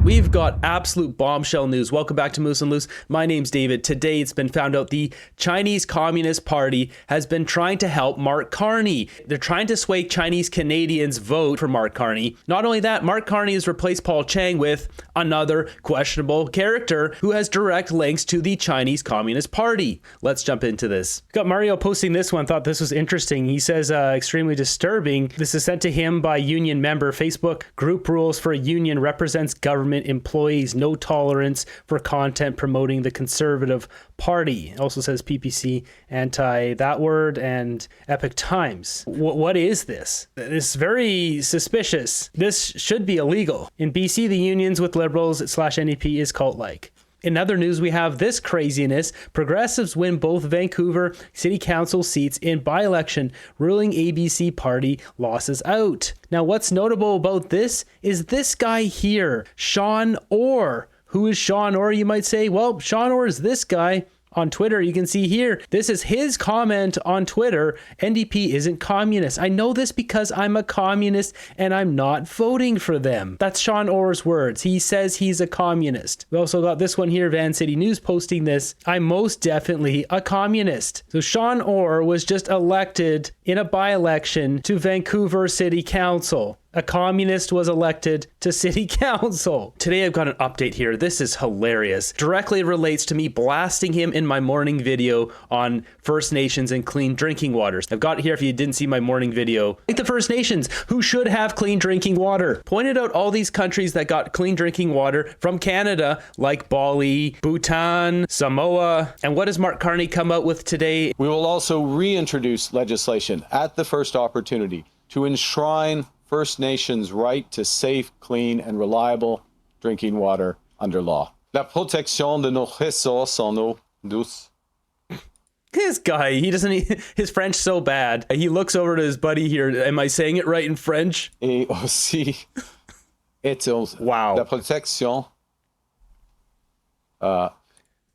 We've got absolute bombshell news. Welcome back to Moose and Loose. My name's David. Today it's been found out the Chinese Communist Party has been trying to help Mark Carney. They're trying to sway Chinese Canadians vote for Mark Carney. Not only that, Mark Carney has replaced Paul Chang with another questionable character who has direct links to the Chinese Communist Party. Let's jump into this. Got Mario posting this one, thought this was interesting. He says, extremely disturbing. This is sent to him by union member. Facebook group rules for a union represents government employees, no tolerance for content promoting the Conservative Party. It also says PPC, anti that word, and Epoch Times. What is this? This is very suspicious. This should be illegal. In BC, the unions with Liberals / NDP is cult-like. In other news, we have this craziness. Progressives win both Vancouver City Council seats in by-election. Ruling ABC party losses out. Now, what's notable about this is this guy here, Sean Orr. Who is Sean Orr, you might say? Well, Sean Orr is this guy. On Twitter, you can see here, this is his comment on Twitter. NDP isn't communist. I know this because I'm a communist and I'm not voting for them. That's Sean Orr's words. He says he's a communist. We also got this one here, Van City News posting this. I'm most definitely a communist. So Sean Orr was just elected in a by-election to Vancouver City Council. A communist was elected to city council. Today I've got an update here. This is hilarious. Directly relates to me blasting him in my morning video on First Nations and clean drinking water. I've got here, if you didn't see my morning video, like the First Nations who should have clean drinking water. Pointed out all these countries that got clean drinking water from Canada, like Bali, Bhutan, Samoa. And what does Mark Carney come out with today? We will also reintroduce legislation at the first opportunity to enshrine First Nations' right to safe, clean, and reliable drinking water under law. La protection de nos ressources en eau douce. This guy, his French so bad. He looks over to his buddy here. Am I saying it right in French? Et aussi, wow. La protection.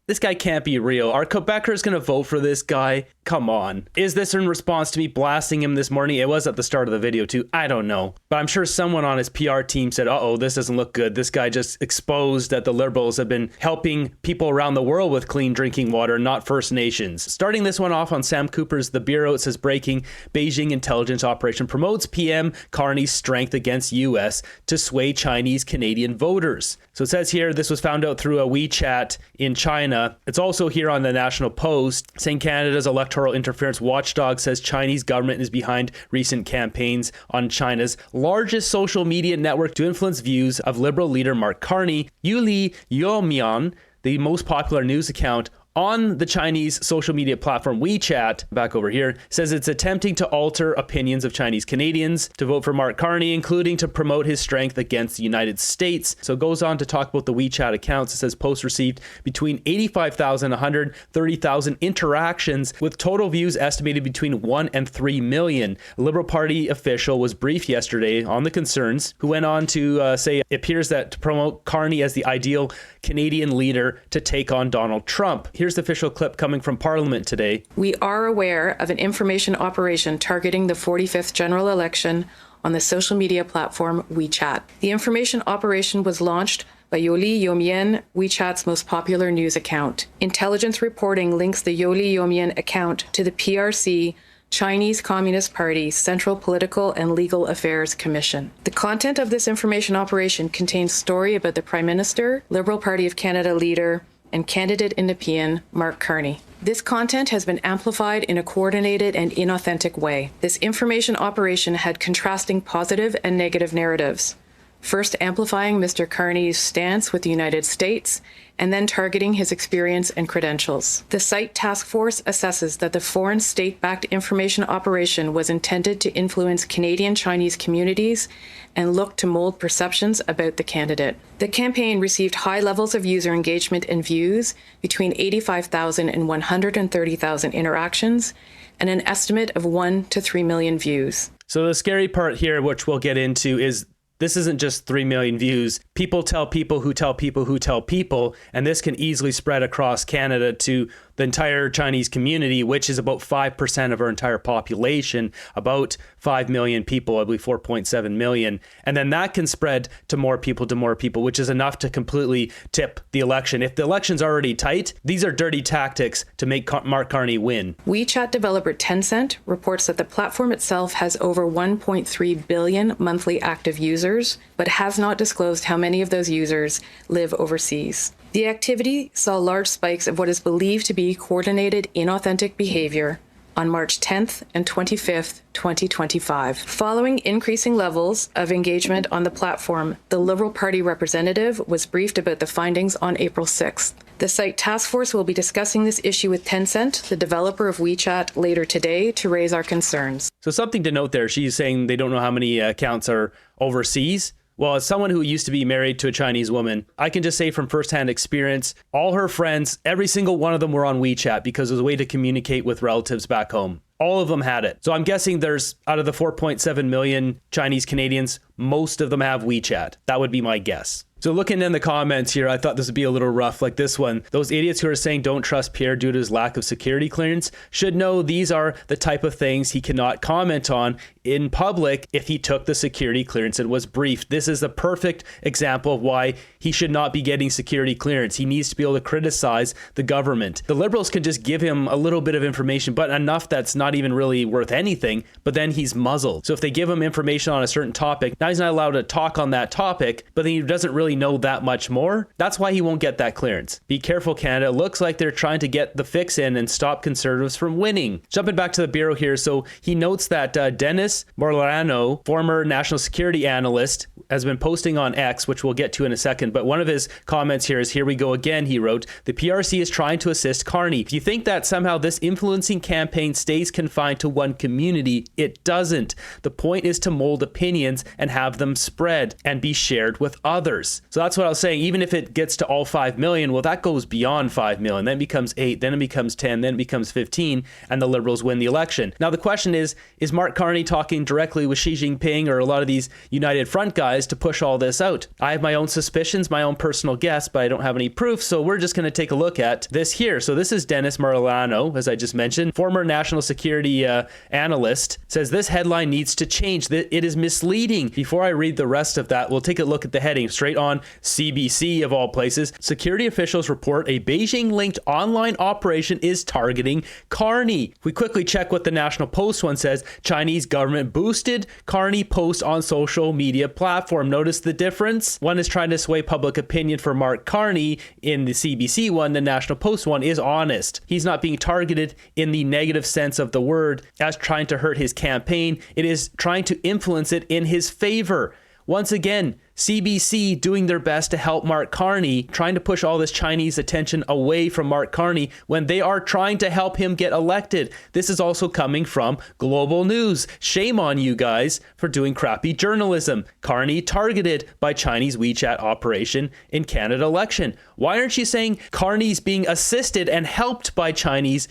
This guy can't be real. Are Quebecers going to vote for this guy? Come on. Is this in response to me blasting him this morning? It was at the start of the video too. I don't know. But I'm sure someone on his PR team said, uh-oh, this doesn't look good. This guy just exposed that the Liberals have been helping people around the world with clean drinking water, not First Nations. Starting this one off on Sam Cooper's The Bureau, it says breaking Beijing intelligence operation promotes PM Carney's strength against US to sway Chinese Canadian voters. So it says here, this was found out through a WeChat in China. It's also here on the National Post saying Canada's electoral interference watchdog says Chinese government is behind recent campaigns on China's largest social media network to influence views of Liberal leader Mark Carney. Yuli Yomian, the most popular news account on the Chinese social media platform WeChat, back over here, says it's attempting to alter opinions of Chinese Canadians to vote for Mark Carney, including to promote his strength against the United States. So it goes on to talk about the WeChat accounts. It says posts received between 85,000 and 130,000 interactions, with total views estimated between 1 and 3 million. A Liberal Party official was briefed yesterday on the concerns, who went on to say it appears that to promote Carney as the ideal Canadian leader to take on Donald Trump. Here's the official clip coming from Parliament today. We are aware of an information operation targeting the 45th general election on the social media platform WeChat. The information operation was launched by Yoli Yomien, WeChat's most popular news account. Intelligence reporting links the Yoli Yomien account to the PRC, Chinese Communist Party Central Political and Legal Affairs Commission. The content of this information operation contains story about the Prime Minister, Liberal Party of Canada leader, and candidate in Nepean, Mark Carney. This content has been amplified in a coordinated and inauthentic way. This information operation had contrasting positive and negative narratives, first amplifying Mr. Carney's stance with the United States, and then targeting his experience and credentials. The site task force assesses that the foreign state-backed information operation was intended to influence Canadian Chinese communities and look to mold perceptions about the candidate. The campaign received high levels of user engagement and views, between 85,000 and 130,000 interactions, and an estimate of 1 to 3 million views. So the scary part here, which we'll get into, is this isn't just 3 million views. People tell people who tell people who tell people, and this can easily spread across Canada to the entire Chinese community, which is about 5% of our entire population, about 5 million people, I believe 4.7 million. And then that can spread to more people, which is enough to completely tip the election. If the election's already tight, these are dirty tactics to make Mark Carney win. WeChat developer Tencent reports that the platform itself has over 1.3 billion monthly active users, but has not disclosed how many of those users live overseas. The activity saw large spikes of what is believed to be coordinated inauthentic behavior on March 10th and 25th, 2025. Following increasing levels of engagement on the platform, the Liberal Party representative was briefed about the findings on April 6th. The site task force will be discussing this issue with Tencent, the developer of WeChat, later today to raise our concerns. So something to note there, she's saying they don't know how many accounts are overseas. Well, as someone who used to be married to a Chinese woman, I can just say from firsthand experience, all her friends, every single one of them were on WeChat because it was a way to communicate with relatives back home. All of them had it. So I'm guessing there's, out of the 4.7 million Chinese Canadians, most of them have WeChat. That would be my guess. So looking in the comments here, I thought this would be a little rough, like this one. Those idiots who are saying don't trust Pierre due to his lack of security clearance should know these are the type of things he cannot comment on in public if he took the security clearance and was briefed. This is the perfect example of why he should not be getting security clearance. He needs to be able to criticize the government. The Liberals can just give him a little bit of information, but enough that's not even really worth anything, but then he's muzzled. So if they give him information on a certain topic, now he's not allowed to talk on that topic, but then he doesn't really know that much more. That's why he won't get that clearance. Be careful, Canada. It looks like they're trying to get the fix in and stop Conservatives from winning. Jumping back to the Bureau here. So he notes that Dennis Marlano, former national security analyst, has been posting on X, which we'll get to in a second. But one of his comments here is, here we go again. He wrote, the PRC is trying to assist Carney. If you think that somehow this influencing campaign stays confined to one community, it doesn't. The point is to mold opinions and have them spread and be shared with others. So that's what I was saying. Even if it gets to all 5 million, well, that goes beyond 5 million. Then it becomes 8, then it becomes 10, then it becomes 15, and the Liberals win the election. Now, the question is Mark Carney talking directly with Xi Jinping or a lot of these United Front guys to push all this out? I have my own suspicions, my own personal guess, but I don't have any proof. So we're just going to take a look at this here. So this is Dennis Marlano, as I just mentioned, former national security analyst, says this headline needs to change. It is misleading. Before I read the rest of that, we'll take a look at the heading straight on CBC of all places. Security officials report a Beijing-linked online operation is targeting Carney. We quickly check what the National Post one says. Chinese government boosted Carney post on social media platform. Notice the difference? One is trying to sway public opinion for Mark Carney. In the CBC one, the National Post one is honest. He's not being targeted in the negative sense of the word as trying to hurt his campaign. It is trying to influence it in his favor. Once again, CBC doing their best to help Mark Carney, trying to push all this Chinese attention away from Mark Carney when they are trying to help him get elected. This is also coming from Global News. Shame on you guys for doing crappy journalism. Carney targeted by Chinese WeChat operation in Canada election. Why aren't you saying Carney's being assisted and helped by Chinese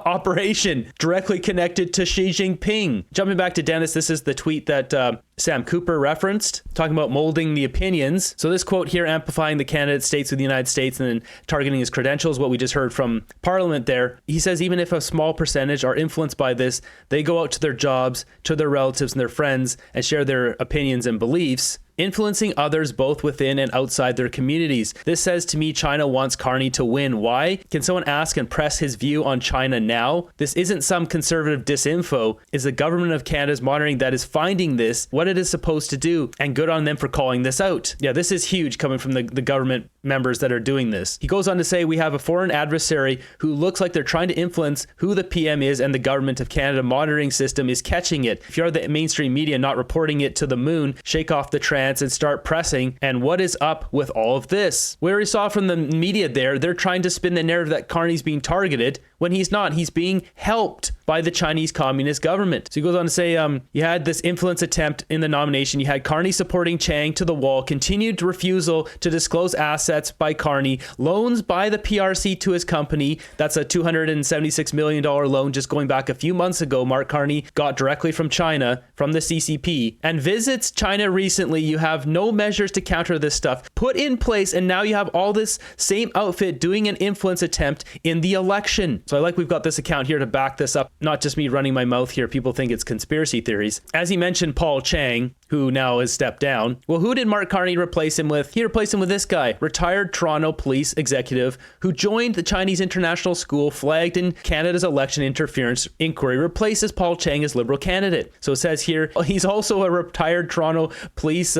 operation directly connected to Xi Jinping? Jumping back to Dennis, this is the tweet that Sam Cooper referenced, talking about molding the opinions. So this quote here, amplifying the candidate states with the United States and then targeting his credentials, what we just heard from Parliament there. He says even if a small percentage are influenced by this, they go out to their jobs, to their relatives and their friends and share their opinions and beliefs, influencing others both within and outside their communities. This says to me China wants Carney to win. Why? Can someone ask and press his view on China now? This isn't some conservative disinfo. Is the government of Canada's monitoring that is finding this what it is supposed to do? And good on them for calling this out. Yeah, this is huge coming from the government members that are doing this. He goes on to say, we have a foreign adversary who looks like they're trying to influence who the PM is, and the government of Canada monitoring system is catching it. If you're the mainstream media not reporting it to the moon, shake off the trance and start pressing. And what is up with all of this? We already saw from the media there, they're trying to spin the narrative that Carney's being targeted when he's not. He's being helped by the Chinese Communist government. So he goes on to say, you had this influence attempt in the nomination. You had Carney supporting Chang to the wall, continued refusal to disclose assets by Carney, loans by the PRC to his company. That's a $276 million loan just going back a few months ago. Mark Carney got directly from China, from the CCP, and visits China recently. You have no measures to counter this stuff put in place, and now you have all this same outfit doing an influence attempt in the election. So I like we've got this account here to back this up, not just me running my mouth here. People think it's conspiracy theories. As he mentioned, Paul Chang, who now has stepped down. Well, who did Mark Carney replace him with? He replaced him with this guy, retired Toronto police executive who joined the Chinese International School, flagged in Canada's election interference inquiry, replaces Paul Chang as Liberal candidate. So it says here, he's also a retired Toronto police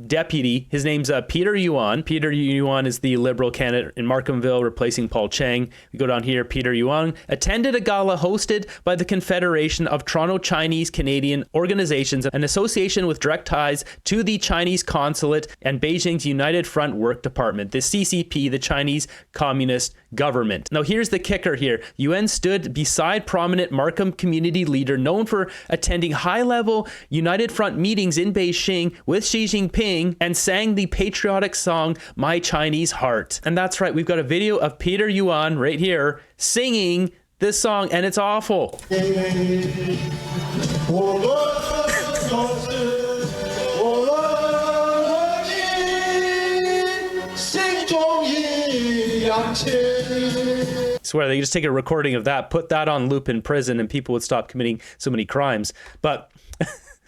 deputy. His name's Peter Yuan. Peter Yuan is the Liberal candidate in Markham,ville, replacing Paul Chang. We go down here, Peter Yuan attended a gala hosted by the Confederation of Toronto Chinese Canadian Organizations, an association with direct ties to the Chinese consulate and Beijing's United Front Work Department, the CCP, the Chinese Communist government. Now here's the kicker here. Yuan stood beside prominent Markham community leader known for attending high-level United Front meetings in Beijing with Xi Jinping and sang the patriotic song, My Chinese Heart. And that's right, we've got a video of Peter Yuan right here singing this song, and it's awful. Swear they just take a recording of that, put that on loop in prison, and people would stop committing so many crimes. But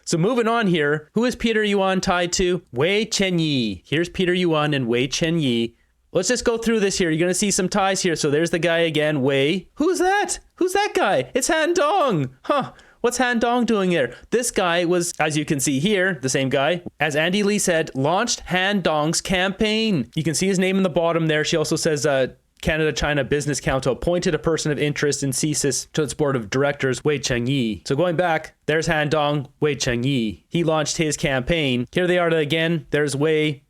so moving on here, who is Peter Yuan tied to? Wei Chenyi. Here's Peter Yuan and Wei Chenyi. Let's just go through this here. You're going to see some ties here. So there's the guy again, Wei. Who's that? Who's that guy? It's Han Dong. Huh. What's Han Dong doing there? This guy was, as you can see here, the same guy, as Andy Lee said, launched Han Dong's campaign. You can see his name in the bottom there. She also says, Canada-China Business Council appointed a person of interest in CSIS to its board of directors, Wei Chengyi. So going back, there's Han Dong, Wei Chengyi. He launched his campaign. Here they are again. There's Wei.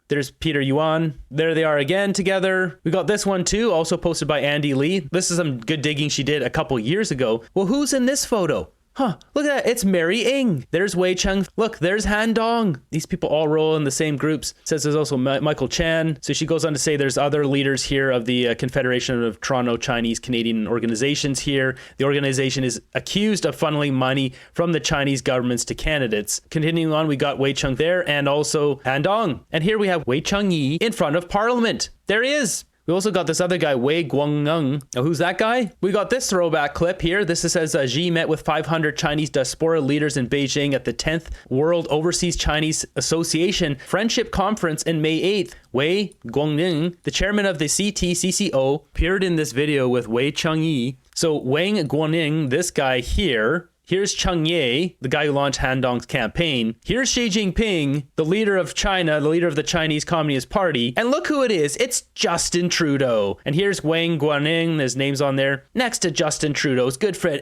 There's Peter Yuan. There they are again together. We got this one too, also posted by Andy Lee. This is some good digging she did a couple years ago. Well, who's in this photo? Huh, look at that. It's Mary Ng. There's Wei Cheng. Look, there's Han Dong. These people all roll in the same groups. It says there's also Michael Chan. So she goes on to say there's other leaders here of the Confederation of Toronto Chinese Canadian Organizations here. The organization is accused of funneling money from the Chinese governments to candidates. Continuing on, we got Wei Cheng there and also Han Dong. And here we have Wei Cheng-yi in front of Parliament. There he is. We also got this other guy, Wei Guangneng. Now, who's that guy? We got this throwback clip here. This says Xi met with 500 Chinese diaspora leaders in Beijing at the 10th World Overseas Chinese Association Friendship Conference in May 8th. Wei Guangneng, the chairman of the CTCCO, appeared in this video with Wei Cheng-yi. So Wei Guangneng, this guy here, here's Cheng Ye, the guy who launched Han Dong's campaign. Here's Xi Jinping, the leader of China, the leader of the Chinese Communist Party. And look who it is. It's Justin Trudeau. And here's Wang Guaneng. His name's on there. Next to Justin Trudeau's good friend.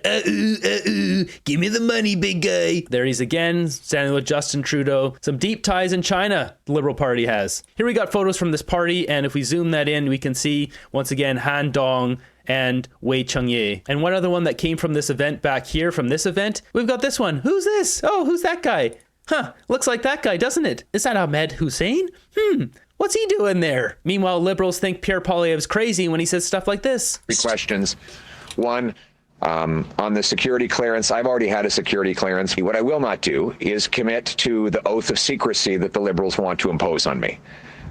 Give me the money, big guy. There he's again, standing with Justin Trudeau. Some deep ties in China, the Liberal Party has. Here we got photos from this party. And if we zoom that in, we can see, once again, Han Dong and Wei Cheng-ye. And one other one that came from this event back here, from this event, we've got this one. Who's this? Oh, who's that guy? Huh, looks like that guy, doesn't it? Is that Ahmed Hussein? What's he doing there? Meanwhile, liberals think Pierre Poilievre's crazy when he says stuff like this. 3 questions. One, on the security clearance, I've already had a security clearance. What I will not do is commit to the oath of secrecy that the liberals want to impose on me.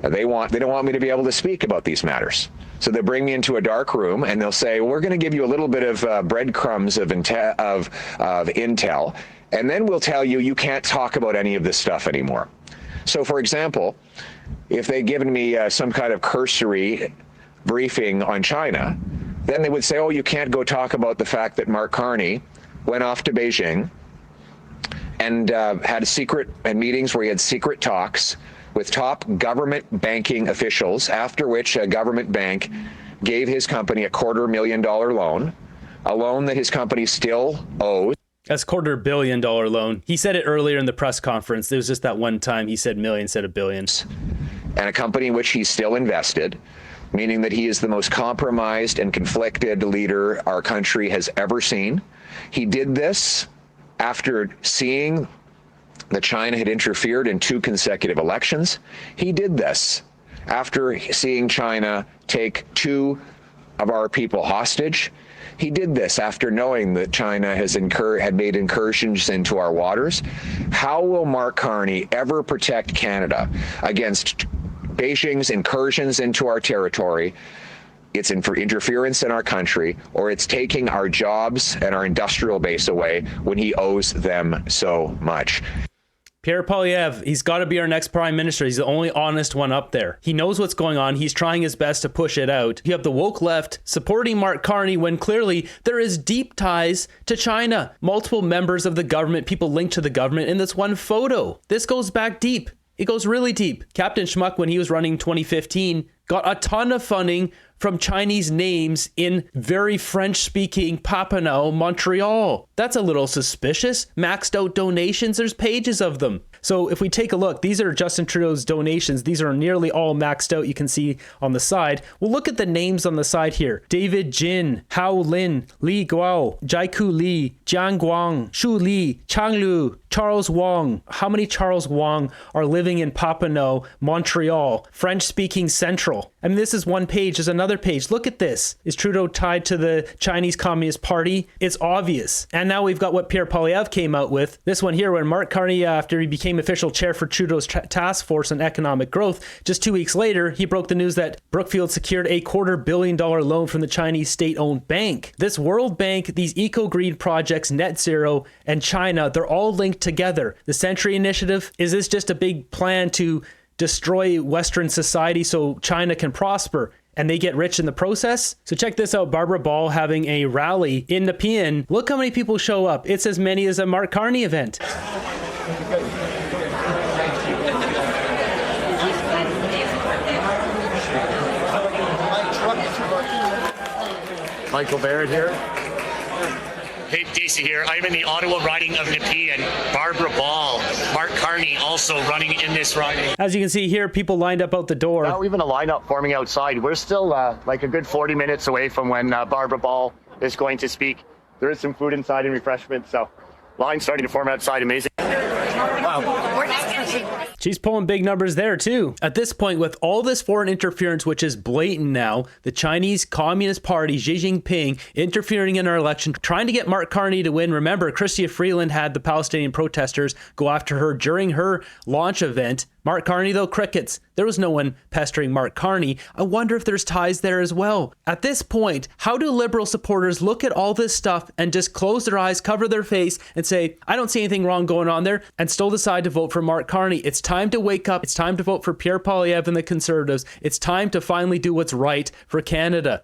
They don't want me to be able to speak about these matters. So they bring me into a dark room and they'll say, well, we're going to give you a little bit of breadcrumbs of intel, and then we'll tell you can't talk about any of this stuff anymore. So, for example, if they'd given me some kind of cursory briefing on China, then they would say, oh, you can't go talk about the fact that Mark Carney went off to Beijing and had secret meetings where he had secret talks with top government banking officials, after which a government bank gave his company a $250,000 loan, a loan that his company still owes. That's $250 million loan. He said it earlier in the press conference. There was just that one time he said million instead of billions. And a company in which he's still invested. meaning that he is the most compromised and conflicted leader our country has ever seen. He did this after seeing that China had interfered in 2 consecutive elections. He did this after seeing China take 2 of our people hostage. He did this after knowing that China had made incursions into our waters. How will Mark Carney ever protect Canada against Beijing's incursions into our territory? It's for interference in our country, or it's taking our jobs and our industrial base away when he owes them so much. Pierre Poilievre, he's got to be our next prime minister. He's the only honest one up there. He knows what's going on. He's trying his best to push it out. You have the woke left supporting Mark Carney when clearly there is deep ties to China. Multiple members of the government, people linked to the government in this one photo. This goes back deep. It goes really deep. Captain Schmuck, when he was running 2015, got a ton of funding from Chinese names in very French-speaking Papineau, Montreal. That's a little suspicious. Maxed out donations, there's pages of them. So if we take a look, these are Justin Trudeau's donations. These are nearly all maxed out, you can see on the side. Well, look at the names on the side here. David Jin, Hao Lin, Li Guo, Jaiku Li, Jiang Guang, Shu Li, Chang Lu, Charles Wang. How many Charles Wang are living in Papineau, Montreal, French-speaking Central? I mean, this is one page. There's another page. Look at this. Is Trudeau tied to the Chinese Communist Party? It's obvious. And now we've got what Pierre Poilievre came out with. This one here, when Mark Carney, after he became official chair for Trudeau's task force on economic growth, just 2 weeks later, he broke the news that Brookfield secured a $250 million loan from the Chinese state-owned bank. This World Bank, these eco-green projects, net zero, and China, they're all linked together. The Century Initiative, is this just a big plan to destroy Western society so China can prosper and they get rich in the process? So check this out. Barbara Ball having a rally in Nepean. Look how many people show up. It's as many as a Mark Carney event. Michael Barrett here. Hey, Daisy here. I'm in the Ottawa riding of Nepean. Barbara Ball, Mark Carney also running in this riding. As you can see here, people lined up out the door. Now even a lineup forming outside. We're still like a good 40 minutes away from when Barbara Ball is going to speak. There is some food inside and refreshments, so line starting to form outside. Amazing. Wow. She's pulling big numbers there too. At this point, with all this foreign interference, which is blatant now, the Chinese Communist Party, Xi Jinping, interfering in our election, trying to get Mark Carney to win. Remember, Chrystia Freeland had the Palestinian protesters go after her during her launch event. Mark Carney, though, crickets. There was no one pestering Mark Carney. I wonder if there's ties there as well. At this point, how do Liberal supporters look at all this stuff and just close their eyes, cover their face, and say, I don't see anything wrong going on there, and still decide to vote for Mark Carney? It's time to wake up. It's time to vote for Pierre Poilievre and the Conservatives. It's time to finally do what's right for Canada.